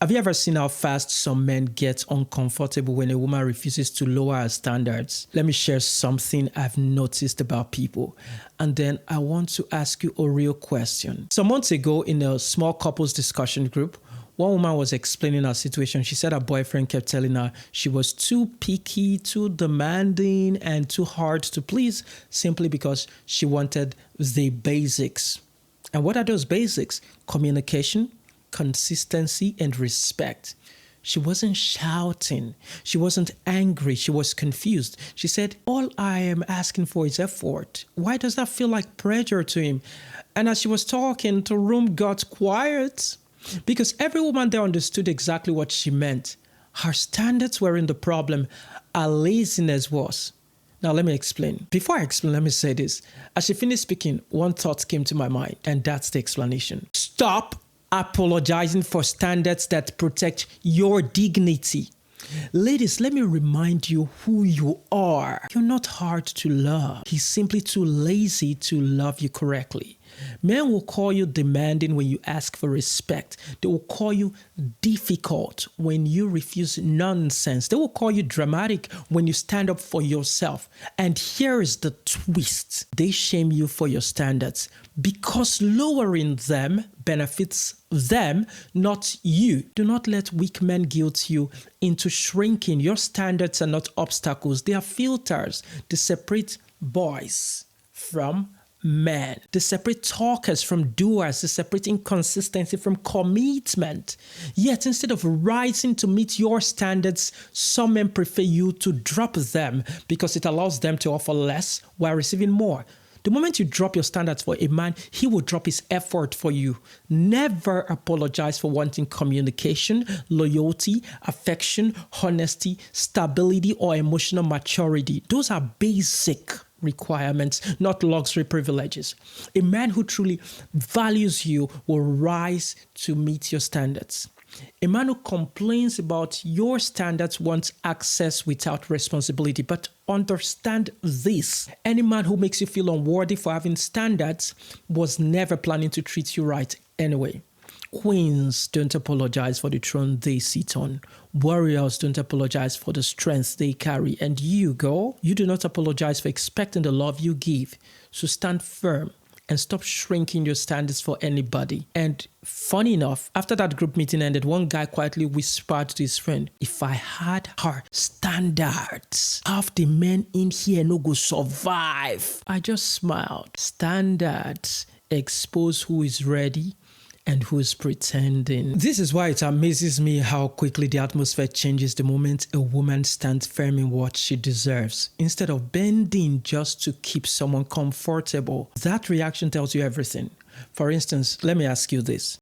Have you ever seen how fast some men get uncomfortable when a woman refuses to lower her standards? Let me share something I've noticed about people. And then I want to ask you a real question. Some months ago in a small couples discussion group, one woman was explaining her situation. She said her boyfriend kept telling her she was too picky, too demanding, and too hard to please simply because she wanted the basics. And what are those basics? Communication, consistency, and respect. She wasn't shouting. She wasn't angry. She was confused. She said, all I am asking for is effort. Why does that feel like pressure to him? And as she was talking, the room got quiet because every woman there understood exactly what she meant. Her standards weren't the problem. Her laziness was. Now, let me explain. Before I explain, let me say this. As she finished speaking, one thought came to my mind, and that's the explanation. Stop apologizing for standards that protect your dignity. Ladies, let me remind you who you are. You're not hard to love. He's simply too lazy to love you correctly. Men will call you demanding when you ask for respect. They will call you difficult when you refuse nonsense. They will call you dramatic when you stand up for yourself. And here is the twist. They shame you for your standards because lowering them benefits them, not you. Do not let weak men guilt you into shrinking. Your standards are not obstacles. They are filters. They separate boys from men. They separate talkers from doers. They separate inconsistency from commitment. Yet instead of rising to meet your standards, some men prefer you to drop them because it allows them to offer less while receiving more. The moment you drop your standards for a man, he will drop his effort for you. Never apologize for wanting communication, loyalty, affection, honesty, stability, or emotional maturity. Those are basic requirements, not luxury privileges. A man who truly values you will rise to meet your standards. A man who complains about your standards wants access without responsibility. But understand this. Any man who makes you feel unworthy for having standards was never planning to treat you right anyway. Queens don't apologize for the throne they sit on. Warriors don't apologize for the strength they carry. And you, girl, you do not apologize for expecting the love you give. So stand firm and stop shrinking your standards for anybody. And funny enough, after that group meeting ended, one guy quietly whispered to his friend, if I had her standards, half the men in here no go survive. I just smiled. Standards expose who is ready and who's pretending. This is why it amazes me how quickly the atmosphere changes the moment a woman stands firm in what she deserves. Instead of bending just to keep someone comfortable, that reaction tells you everything. For instance, let me ask you this.